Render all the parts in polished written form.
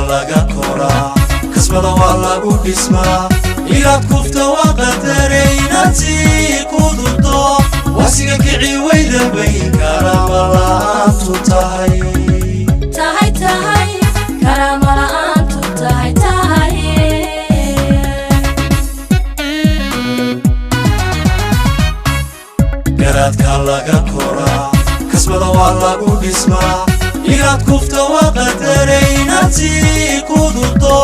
laga koraa kasbada waa lagu dhismaa inaad kufta waa qadaraynaad sii qududo wasiga kici weyda bay karama la'aantu tahay karama la'aantu tahay garaadka laga koraa kasbada waa lagu dhismaa inaad kufta waa qadaraynaad sii qududo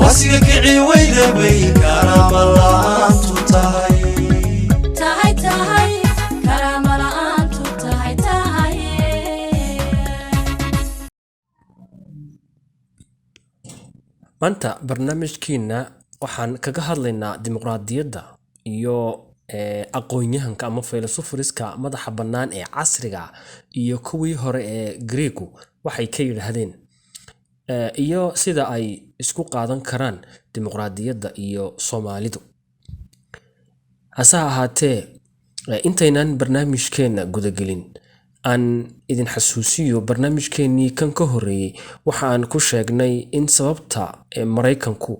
wasiga kici weyda bay karama la'aantu tahay karama la'aantu tahay maanta barnaamijkeena waxaan kaga hadlaynaa dimuqraadiyadda iyo aqoon-yahanka ama filosoferiska madaxa bannaan ee casriga iyo kuwii hore ee Greegu waxay ka yiraahdeen iyo sida ay isku qaadan karaan dimuqraadiyadda iyo Soomaalidu. hase ahaatee intaynan barnaamijkeena gudagelin aan idin xasuusiyo barnaamijkeenii kan ka horeeyay waxaan ku sheegnay in sababta Mareykanku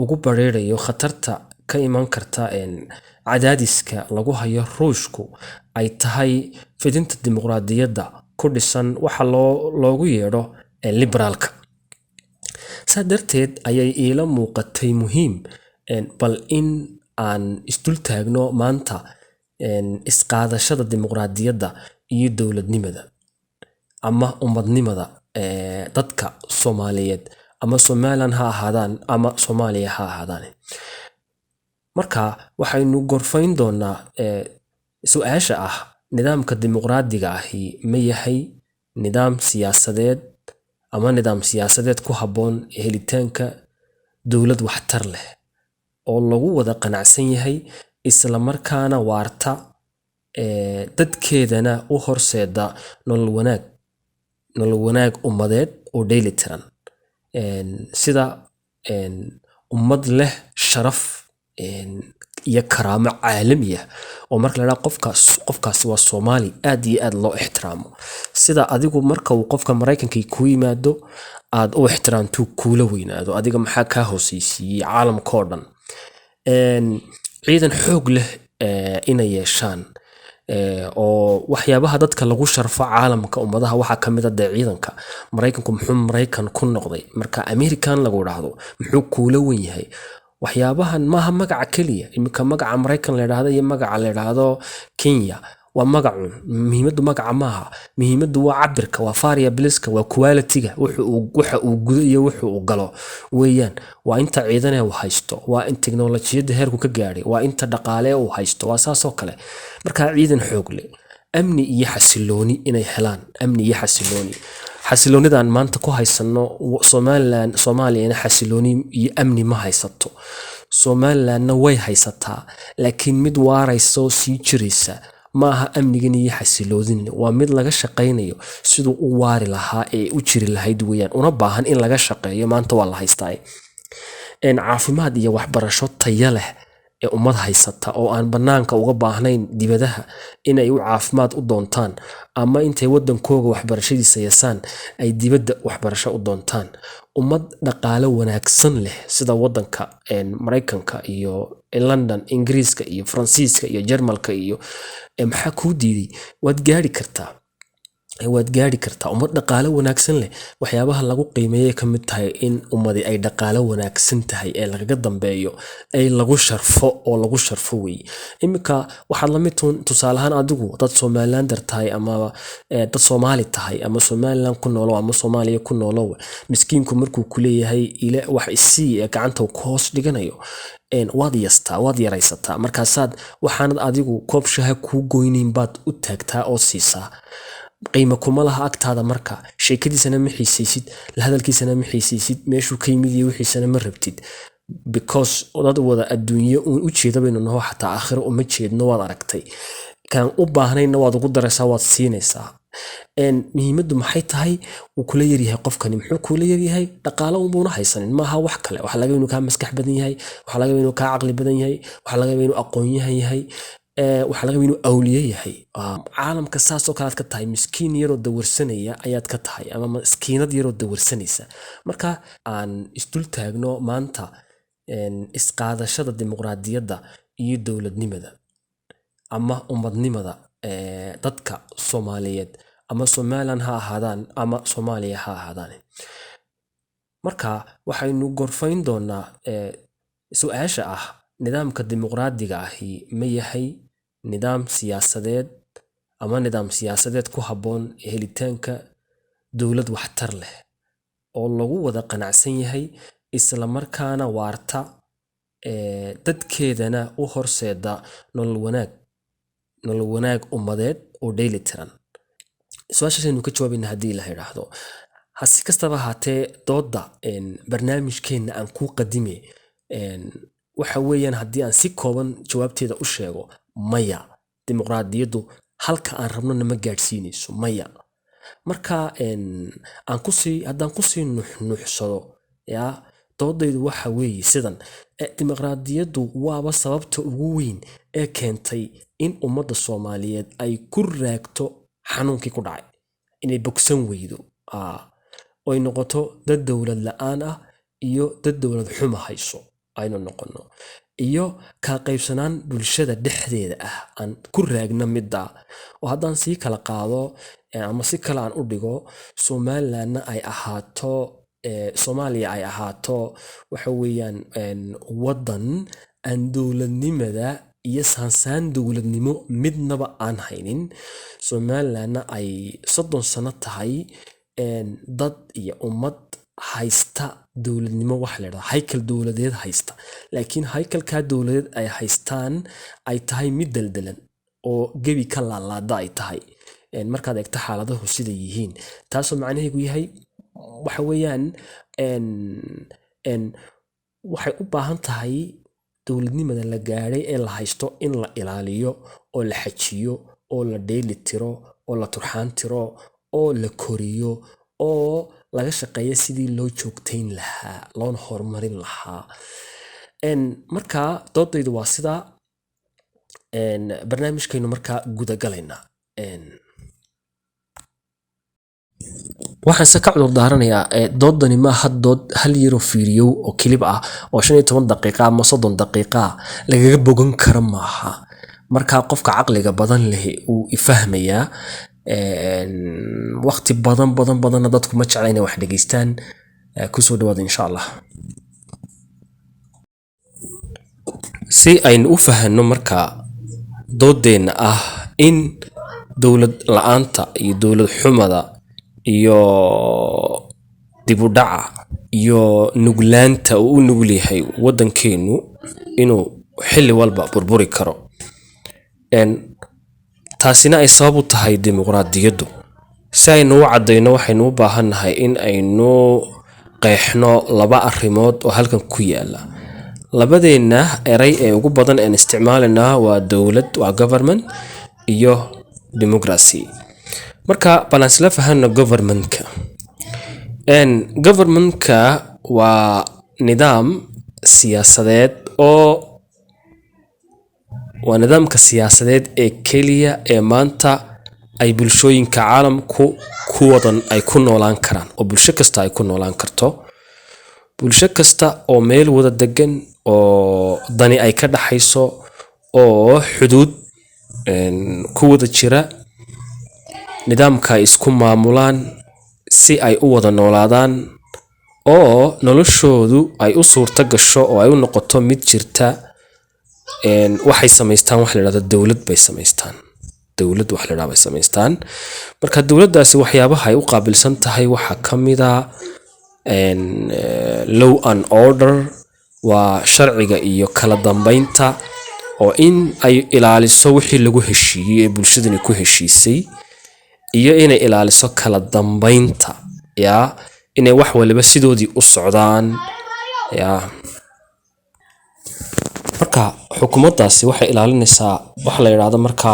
ugu bareerayo khatarta ka iman karta cadaadiska lagu hayo Ruushku ay tahay fidinta dimuqraadiyadda ku dhisan waxa loogu yeedho liberaalka. darteed ayay ila muuqatay muhiim bal in aan isdul taagno maanta isqaadashada dimuqraadiyadda iyo dowladnimada ama ummadnimada dadka Soomaaliyeed ama Somaliland ha ahaadaan ama Soomaaliya ha ahaadaan. marka waxaynu gorfayn doonaa su'aasha ah nidaamka dimuqraadiga ahi ma yahay nidaam siyaasadeed ama nidaam siyaasadeed ku habboon helitaanka dowlad waxtar leh oo lagu wada qanacsan yahay isla markaana waarta dadkeedana u horseeda nolol wanaag ummadeed oo dheelitiran sida ummad leh sharaf iyo karaamo caalami ah oo marka la yiraahdo qofkaas waa Soomaali aad iyo aad loo ixtiraamo sida adigu marka uu qofka Mareykanka ku yimaado aad u ixtiraamto kuula weynaado adiga maxaa ka hooseysiiyay caalamka oo dhan ciidan xoog leh inay yeeshaan oo waxyaabaha dadka lagu sharfo caalamka ummadaha waxa kamid ah ciidanka Mareykanku muxuu Mareykan ku noqday marka American lagu raahdo muxuu kuula weyn yahay waxyaabahan maaha magaca kaliya imika magaca Mareykan la yiraahdo iyo magaca la yiraahdo Kenya waa magacu muhiimadu magaca maaha muhiimadu waa cabirka waa variableska waa quality-ga waxa uu gudo iyo waxa uu galo weeyaan waa inta ciidan uu haysto waa in tiknoolajiyada heerku ka gaaray waa inta dhaqaale uu haysto waa saasoo kale marka ciidan xoog leh amni iyo xasilooni inay helaan amni iyo xasiloonidan maanta ku haysano Soomaaliya xasilooni iyo amni ma haysato Somalilandna way haysataa laakiin mid waarayso sii jiraysa maaha amnigan iyo xasiloodin waa mid laga shaqeynayo sidoo u waari lahaa ee u jiri lahayd weeyaan una baahan in laga shaqeeyo maanta waa la haystaa caafimaad iyo waxbarasho tayo leh ee ummad haysata oo aan banaanka uga baahnayn dibadaha inay u caafimaad u doontaan ama intay wadankooga waxbarashadiisa yeesaan ay dibadda waxbarasho u doontaan ummad dhaqaale wanaagsan leh sida wadanka Mareykanka iyo London Ingiriiska iyo Faransiiska iyo Jarmalka iyo maxaa ku diiday waad gaari kartaa ummad dhaqaale wanaagsan leh waxyaabaha lagu qiimeeyay kamid tahay in ummadi ay dhaqaale wanaagsan tahay ee laga dambeeyo ay lagu sharfo way imika waxaad la mid tusaalahan adigu dad Somalilander tahay ama dad Soomaali tahay ama Somaliland ku nool ama Soomaaliya ku nool miskiinku markuu ku leeyahay ila wax isii gacanta ku hoos dhiganayo waad yaraysataa markaasaad waxaanad adigu koob shaah ku goynin baad u taagtaa oo siisaa qiimo kuma laha agtaada marka sheekadiisana ma xiisaysid la hadalkiisana ma xiisaysid meeshuu ka yimid iyo wixiisana ma rabtid because dad wada adduunyo u jeeda baynu naho xataa aakhiro uma jeedno waad aragtay kan u baahnayna waad ugu daraysaa waad siinaysaa muhiimadu maxay tahay uu kula yaryahay qofkani muxuu kula yaryahay dhaqaale uuna haysanin maaha wax kale waxa laga inuu ka maskax badan yahay waxa laga inuu ka aqli badan yahay waxa laga inuu aqoon yahay waxaa laga yaabaa inuu awliye yahay caalamka saasoo kale aad ka tahay miskiin yaroo dawarsanaya ayaad ka tahay ama maskiinad yaroo dawarsanaysa marka aan isdul taagno maanta isqaadashada dimuqraadiyadda iyo dowladnimada ama ummadnimada dadka Soomaaliyeed ama Somaliland ha ahaadaan ama Soomaaliya ha ahaadaan marka waxaynu gorfayn doonaa su'aasha ah nidaamka dimuqraadiga ahi ma yahay nidaam siyaasadeed ku habboon helitaanka dowlad waxtar leh oo lagu wada qanacsan yahay isla markaana waarta dadkeedana u horseeda nolol wanaag ummadeed oo dheelitiran su'aashaasaynu ka jawaabayna haddii la yidhaahdo hasi kastaba ahaatee dooda barnaamijkeenna aan kuu qadime waxa weeyaan haddii aan si kooban jawaabteeda u sheego maya dimuqraadiyaddu halka aan rabnona ma gaadhsiinayso maya marka haddaan kusii nuuxnuuxsado doodaydu waxa weeye sidan dimuqraadiyaddu waaba sababta ugu weyn ee keentay in ummadda Soomaaliyeed ay ku raagto xanuunkii ku dhacay inay bogsan weydo oy noqoto dad dowlad la'aan ah iyo dad dowlad xuma hayso aynu noqono iyo kala qaybsanaan bulshada dhexdeeda ah aan ku raagna midda oo haddaan sii kala qaado ama si kale aan u dhigo Somalilandna ay ahaato Soomaaliya ay ahaato waxa weeyaan waddan aan dowladnimada iyo saansaan dowladnimo midnaba aan haynin Somalilandna ay 30 sano tahay dad iyo ummad haysta dowladnimo wax la yiraahdo haykal dowladeed haysta laakiin haykalka dowladeed ay haystaan ay tahay mid daldalan oo gebi ka laalaada ay tahay markaad eegto xaaladahu sida yihiin taasoo macnaheedu yahay waxa weeyaan waxay u baahan tahay dowladnimada la gaaray ee la haysto in la ilaaliyo oo la xajiyo oo la dheelitiro oo la turxaan tiro oo la koriyo oo laga shaqeeyo sidii loo joogtayn lahaa loona horumarin lahaa marka doodaydu waa sidaa barnaamijkaynu markaa gudagalaynaa waxaan se ka cudur daaranayaa doodani maaha dood hal yaroo fiiriyow oo kilib ah oo 15 daqiiqa ama 30 daqiiqa lagaga bogan karo maaha markaa qofka caqliga badan leh uu ifahmayaa waqti badan dadku ma jecla inay wax dhageystaan kusoo dhawaada insha Allah si aynu u fahanno markaa doodeena ah in dowlad la'aanta iyo dowlad xumada iyo dib u dhaca iyo nuglaanta uu u nugul yahay waddankeenu inuu xilli walba burburi karo taasina ay sabab u tahay dimuqraadiyaddu si aynu u caddayno waxaynu u baahannahay in aynu qeexno laba arrimood oo halkan ku yaala labadeena eray ee ugu badan ee isticmaalanaa waa dowlad waa government iyo democracy marka baan isla fahanno governmentka waa nidaam siyaasadeed oo waa nidaamka siyaasadeed ee kaliya ee maanta ay bulshooyinka caalamku ku wadan ay ku noolaan karaan oo bulsho kasta ay ku noolaan karto bulsho kasta oo meel wada degan oo dani ay ka dhaxayso oo xuduud ku wada jira nidaamka ay isku maamulaan si ay u wada noolaadaan oo noloshoodu ay u suurta gasho oo ay u noqoto mid jirta waxay samaystaan wax la yiraahdo dawlad bay samaystaan dawlad wax la yiraahdo bay samaystaan marka dawladdaasi waxyaabaha ay u qaabilsan tahay waxa kamida law and order waa sharciga iyo kala dambeynta oo in ay ilaaliso wixii lagu heshiiyay ee bulshadani ku heshiisay iyo inay ilaaliso kala dambeynta inay wax waliba sidoodii u socdaan marka xukuumaddaasi waxay ilaalinaysaa wax la yiraahdo marka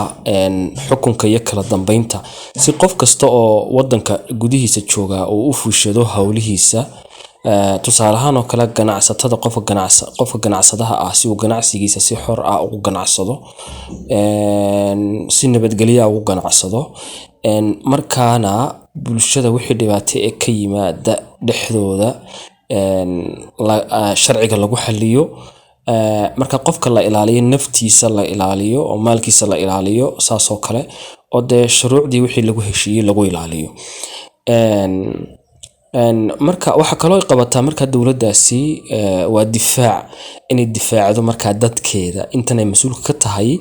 xukunka iyo kala dambeynta si qof kasta oo wadanka gudihiisa jooga oo u fushado hawlihiisa tusaale ahaan oo kale ganacsatada qofka ganacsadaha ah si uu ganacsigiisa si xor ah ugu ganacsado, si nabadgelyo ah ugu ganacsado, markaana bulshada wixii dhibaato ee ka yimaada dhexdooda sharciga lagu xaliyo, marka qofka la ilaaliyo naftiisa la ilaaliyo oo maalkiisa la ilaaliyo saas oo kale, oo dee shuruucdii wixii lagu heshiiyey lagu ilaaliyo. marka waxa kaloo ay qabataa marka dowladdaasi waa difaac, inay difaacdo marka dadkeeda intan ay mas'uulka ka tahay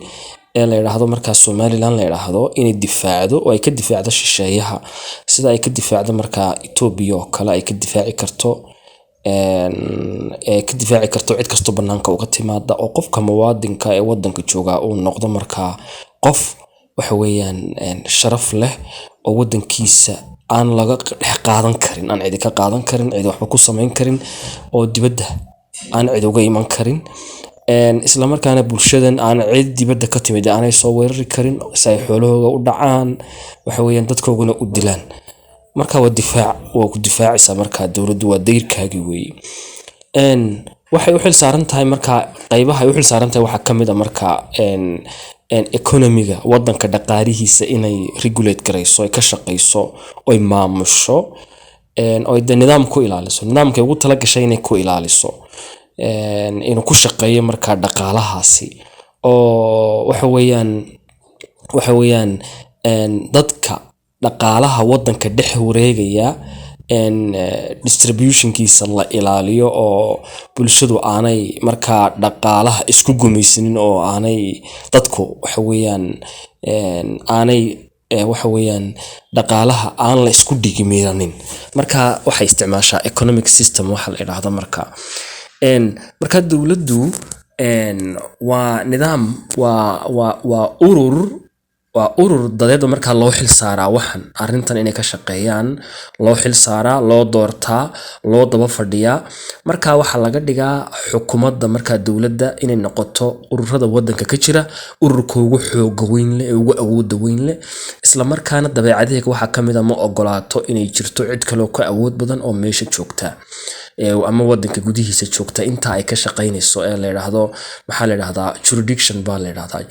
ee la yiraahdo marka Somaliland la yiraahdo inay difaacdo oo ay ka difaacdo shisheeyaha, sida ay ka difaacdo marka Ethiopia oo kale ay ka difaaci karto, ka difaaci karto cid kasto banaanka uga timaada, oo qofka muwaadinka ee wadanka jooga uu noqdo marka qof waxa weeyaan sharaf leh oo wadankiisa aan laga dhex qaadan karin, aan cid ka qaadan karin, cid waxba ku sameyn karin, oo dibadda aan cid uga iman karin, isla markaana bulshadan aan cid dibadda ka timid aanay soo weerari karin si ay xoolahooda u dhacaan, waxa weeyaan dadkooguna u dilaan. marka waa difaac, waa ku difaacaysa marka dowladdu waa dayrkaagi weeye. waxay u xil saaran tahay marka qaybaha ay u xil saaran tahay waxa kamid ah marka economiga wadanka dhaqaalihiisa inay regulate garayso, ay ka shaqeyso, oo maamusho, oo nidaam ku ilaaliso, nidaamka ugu tala gashay inay ku ilaaliso, inuu ku shaqeeyo marka dhaqaalahaasi, oo waxa weeyaan dadka dhaqaalaha wadanka dhex wareegaya distributionkiisa la ilaaliyo, oo bulshadu aanay marka dhaqaalaha isku gumaysanin, oo aanay dadku waxa weeyaan dhaqaalaha aan la isku dhigmiiranin. marka waxay isticmaashaa economic system waxa la yiraahdo marka dowladdu waa nidaam, waa urur dadeed marka loo xil saaraa waxan arintan inay ka shaqeeyaan, loo xil saaraa, loo doortaa, loo daba fadhiyaa. marka waxa laga dhigaa xukuumadda marka dowladda inay noqoto ururada wadanka ka jira ururka ugu xoog weyn leh, ugu awood weyn leh, isla markaana dabeecadaheega waxa kamid ah ma ogolaato inay jirto cid kale oo ka awood badan oo meesha joogta, ama wadanka gudihiisa joogta inta ay ka shaqeynayso, ee la yiraahdo waxa la yiraahdaa jurisdiction baa la yiraahdaa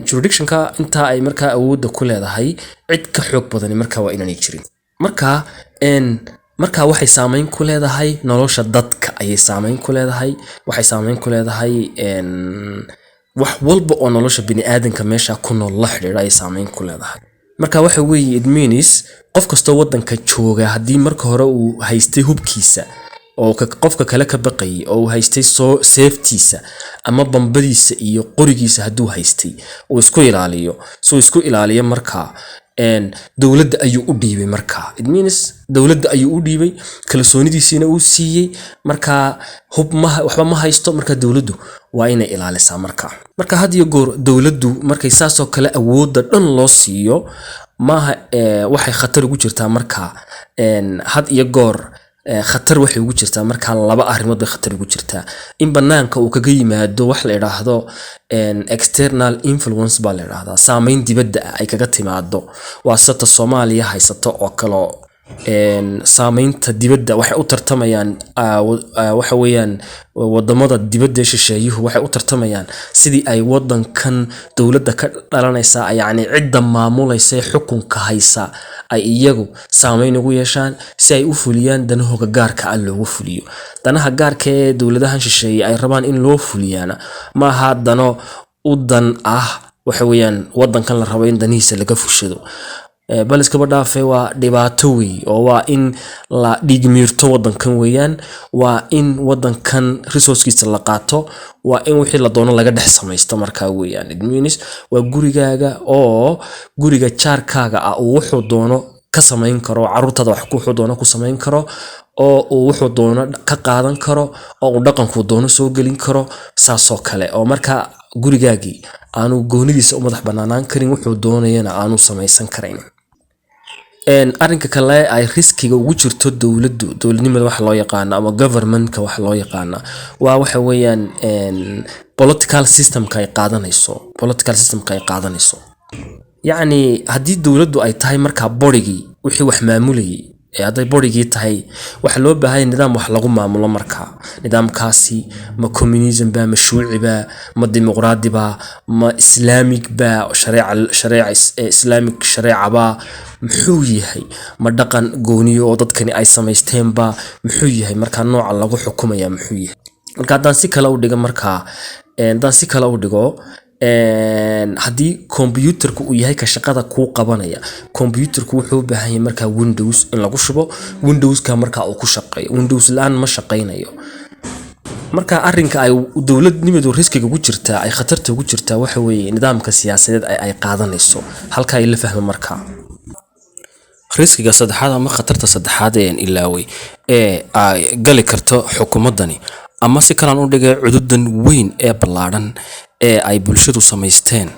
jurisdictionka inta ay marka awoodda ku leedahay cid ka xoog badan marka waa inaan jirin. marka waxay saameyn ku leedahay nolosha dadka, ayay saameyn ku leedahay, waxay saameyn ku leedahay wax walba oo nolosha bini'aadanka meesha ku nool la xiriira ay saameyn ku leedahay. marka waxa weeye it means qof kasto wadanka jooga hadii marka hore uu haystay hubkiisa oo qofka kale ka baqay, oo haystay safety-sa ama bambadiisa iyo qorigiisa haduu haystay oo isku ilaaliyo marka dowladda ayuu u dhiibay. marka it means dowladda ayuu u dhiibay, kalsoonidiisina uu siiyay, marka waxba ma haysto, marka dowladdu waa inay ilaalisaa. marka had iyo goor dowladdu markay saas oo kale awoodda dhan loo siiyo maaha waxay khatar ugu jirtaa marka had iyo goor khatar waxay ugu jirtaa marka laba arrimood bay khatar ugu jirtaa. in banaanka uu kaga yimaado wax la yiraahdo external influence baa la yiraahdaa, saameyn dibadda ay kaga timaado, waa sata Soomaaliya haysato oo kale. saameynta dibadda waxay u tartamayaan waxa weeyaan wadamada dibadda shisheeyuhu waxay u tartamayaan sidii ay wadankan dowladda ka dhalanaysa, yacni cidda maamulaysa xukunka haysa ay iyagu saameyn ugu yeeshaan si ay u fuliyaan danahooda gaarka ah loogu fuliyo. danaha gaarka ee dowladahan shisheeye ay rabaan in loo fuliyana maaha dano u dan ah waxa weeyaan wadankan la rabo in danihiisa laga fushado, bal iskaba dhaafay waa dhibaato weey, oo waa in la dhigmiirto wadankan weeyaan, waa in wadankan resourcekiisa la qaato, waa in wixii la doono laga dhex samaysto marka weeyaan. it means waa gurigaaga oo guriga jaarkaaga ah oo wuxuu doono ka samayn karo, caruurtada wax ku wuxuu doono ku samayn karo, oo wuxuu doono ka qaadan karo, oo dhaqanku doono soo gelin karo, saasoo kale. oo marka gurigaagii aanu goonidiisa u madax banaanaan karin, wuxuu doonayana aanu samaysan karayn. arrinka kale ay riskiga ugu jirto dowladnimada wax loo yaqaan ama governmentka wax loo yaqaan waa waxa weeyaan political systemka ay qaadanayso. yacni haddii dowladdu ay tahay marka borigii wixii wax maamulayay hadday borigii tahay waxa loo baahan nidaam wax lagu maamulo markaa nidaamkaasi ma communism ba ma shuuci ba ma dimuqraadi ba ma islaamic ba shariica islaamic shariica ba muxuu yahay ma dhaqan gooniyo oo dadkani ay samaysteen ba muxuu yahay markaa nooca lagu xukumaya muxuu yahay marka haddaan si kale u dhigo haddii computerku uu yahay ka shaqada kuu qabanaya computerku wuxuu u baahan yahay markaa windows in lagu shubo windowska markaa uu ku shaqeeyo windows la'aan ma shaqeynayo marka arrinka ay dowladnimadu riskiga ugu jirtaa ay khatarta ugu jirtaa waxa weeye nidaamka siyaasadeed ay qaadanayso halka ay la fahmo markaa riskiga saddexaad ama khatarta saddexaad ee ilaaway ay gali karto xukuumadani ama si kale u dhigay cududan weyn ee ballaaran ee ay bulshadu samaysteen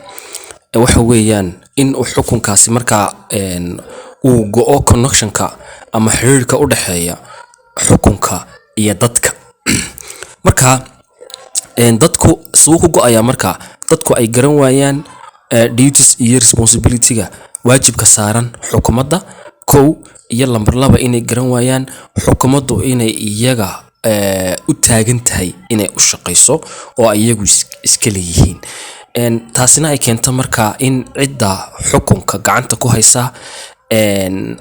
waxa weeyaan in uu xukunkaasi markaa uu go'o connectionka ama xiriirka u dhaxeeya xukunka iyo dadka marka dadku suu ku go'aya marka dadku ay garan waayaan duties iyo responsibility-ga waajibka saaran xukuumadda kow iyo lambar 2 inay garan waayaan xukuumaddu inay iyaga u taagan tahay inay u shaqeyso oo ay iyagu iska leeyihiin taasina ay keento markaa in cidda xukunka gacanta ku haysa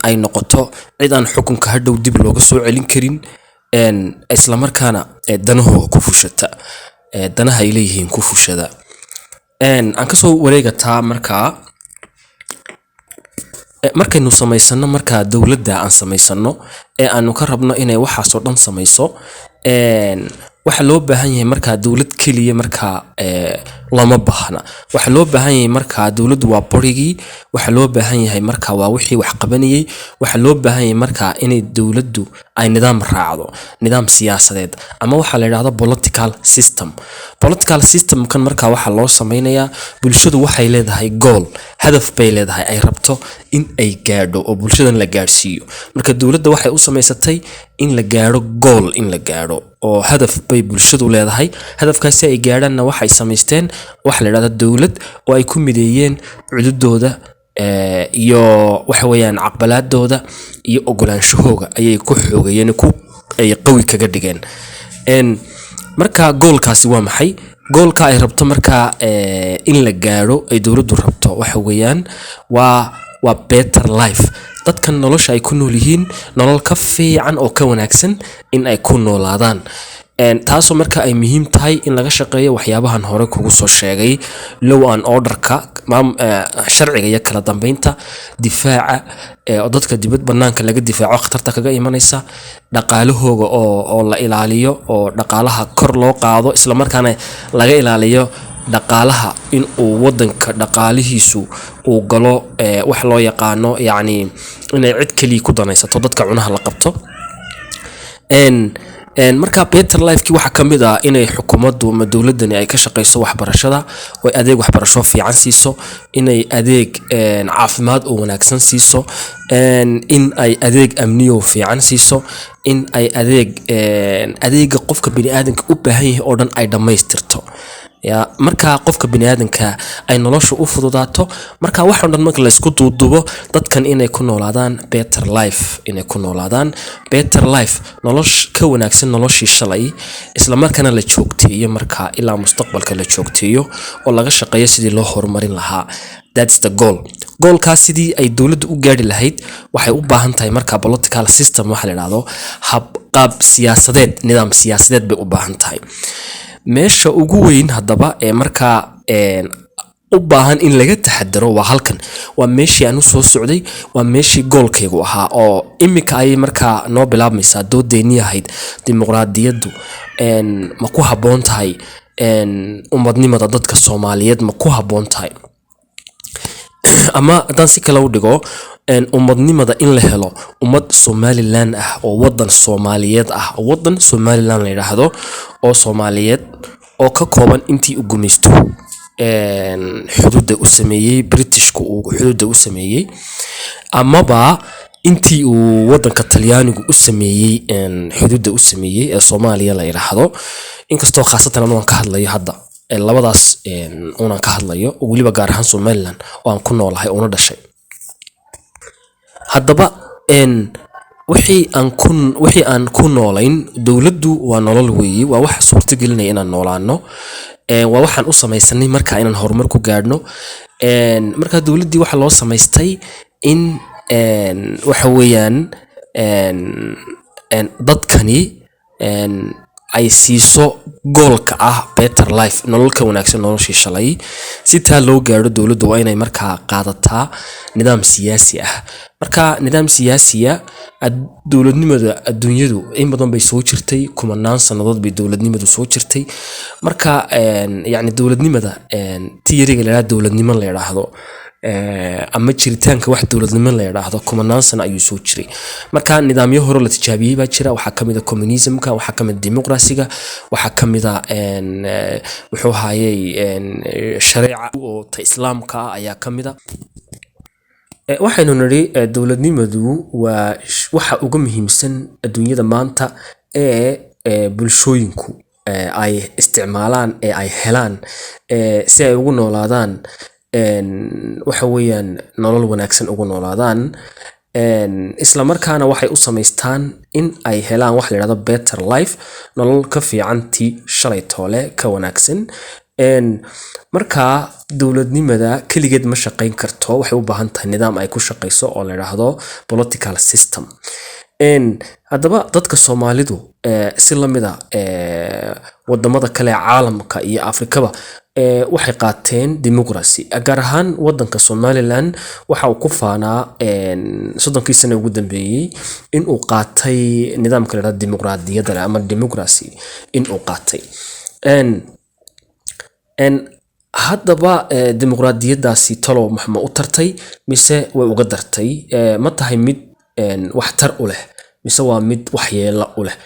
ay noqoto cid aan xukunka hadhow dib looga soo celin karin isla markaana danahooda ku fushata danaha ay leeyihiin ku fushada aan kasoo wareegataa markaynu samaysano markaa dawladda aan samaysano aanu ka rabno inay waxaas oo dhan samayso waxa loo baahan yahay markaa dawlad kaliya markaa lama baahna waxa loo baahan yahay markaa dawladdu waa borigii waxa loo baahan yahay markaa waa wixii wax qabanayay waxa loo baahan yahay markaa inay dawladdu ay nidaam raacdo nidaam siyaasadeed ama waxa la yiraahdo political system kan markaa waxa loo sameeyaa bulshadu waxay leedahay goal hadaf bay leedahay ay rabto in ay gaadho oo bulshadan la gaarsiiyo marka dawladda waxay u samaysatay in la gaaro goal in la gaaro oo hadaf bay bulshadu leedahay hadafkaasi ay gaadhana waxay samaysteen waxa la yiraahdo dawlad oo ay ku mideeyeen cududooda iyo waxa weeyaan aqbalaadooda iyo ogolaanshahooga ayay ku xoogayeen ay qawi kaga dhigeen marka goolkaasi waa maxay goolka ay rabto marka in la gaaro ay dawladdu rabto waxa weeyaan waa better life dadkan nolosha ay ku nool yihiin nolol ka fiican oo ka wanaagsan in ay ku noolaadaan taasoo marka ay muhiim tahay in laga shaqeeyo waxyaabahan hore kugu soo sheegay law and order-ka sharciga iyo kala dambeynta difaaca oo dadka dibad banaanka laga difaaco khatarta kaga imanaysa dhaqaalahooga oo la ilaaliyo oo dhaqaalaha kor loo qaado isla markaana laga ilaaliyo dhaqaalaha in uu wadanka dhaqaalihiisu uu galo wax loo yaqaano yani inay cid kaliya ku danaysato dadka cunaha la qabto marka better life-ki waxa kamid ah inay xukuumaddu ama dawladani ay ka shaqeyso waxbarashada oo adeeg waxbarasho fiican siiso inay adeeg caafimaad oo wanaagsan siiso in ay adeeg amniyo fiican siiso in ay adeega qofka bini'aadanka u baahan yahay oo dhan ay dhameystirto marka qofka bini'aadanka ay nolosha u fududaato marka waxa dhan marka la isku duudubo dadkan inay ku noolaadaan better life nolosh ka wanaagsan noloshii shalay isla markaana la joogteeyo marka ilaa mustaqbalka la joogteeyo oo laga shaqeeyo sidii loo horumarin lahaa that's the goalka sidii ay dawladdu u gaari lahayd waxay u baahan tahay marka political system waxa la yiraahdo qaab siyaasadeed nidaam siyaasadeed bay u baahan tahay meesha ugu weyn hadaba marka u baahan in laga taxadaro waa halkan waa meeshii aan u soo socday waa meeshii goolkaygu ahaa oo imika ay marka noo bilaabmaysaa doodeeni ahayd dimuqraadiyaddu ma ku haboon tahay ummadnimada dadka Soomaaliyeed ma ku haboon tahay ama haddaan si kale u dhigo ummadnimada in la helo ummad Somaliland ah oo wadan Soomaaliyeed ah wadan Somaliland la yiraahdo oo Soomaaliyeed oo ka kooban intii u gumaysto xuduudda u sameeyay Britishku uu xuduudda u sameeyay amaba intii uu wadanka Talyaanigu u sameeyay xuduudda u sameeyay ee Soomaaliya la yiraahdo inkastoo khaasatan aan ka hadlayo hadda labadaas aan ka hadlayo waliba gaar ahaan Somaliland oo aan ku noolahay oo na dhashay haddaba wixii aan ku noolayn dowladdu waa nolol weeye, waa wax suurta gelinaya inaan noolaano, waa waxaan u samaysanay marka inaan horumar ku gaadhno. Marka dowladdii waxa loo samaystay in waxa weeyaan dadkani ay siiso goolka ah better life, nolol ka wanaagsan noloshii shalay. Si taa loo gaadho dowladdu waa inay markaa qaadataa nidaam siyaasi ah. Marka nidaam siyaasiya dowladnimada adduunyadu in badan bay soo jirtay, kumanaan sannadood bay dowladnimadu soo jirtay. Marka yacni dowladnimada tiyariga la yidhaahdo dowladnimo la yidhaahdo ama jiritaanka wax dowladnimo la yidhaahdo kumanaan sano ayuu soo jiray. Marka nidaamyo hore la tijaabiyey baa jira, waxaa kamid ah communismka, waxaa kamid dimuqraasiga, waxaa kamid ah wuxuu hayay shareeca oo ta islaamka ah ayaa kamid ah. Waxaynu nidhi dowladnimadu waa waxa ugu muhiimsan adduunyada maanta ee bulshooyinku ay isticmaalaan, ee ay helaan si ay ugu noolaadaan waxa weeyaan nolol wanaagsan ugu noolaadaan. Isla markaana waxay u samaystaan in ay helaan wax la yidhaahdo better life, nolol ka fiicantii shalay toole ka wanaagsan. Marka dowladnimada keligeed ma shaqayn karto, waxay u baahan tahay nidaam ay ku shaqayso oo la yidhaahdo political system. Haddaba dadka Soomaalidu si la mid ah wadamada kale ee caalamka iyo Afrikaba waxay qaateen dimuqraasi. Gaar ahaan wadanka Somaliland waxa uu ku faanaa 30 sano ugu dambeeyay in uu qaatay nidaamka la yidhaahdo dimuqraadiyadda ama democracy in uu qaatay. Haddaba dimuqraadiyaddaasi talo maxma u tartay mise way uga dartay? Ma tahay mid waxtar u leh mise waa mid waxyeello u leh?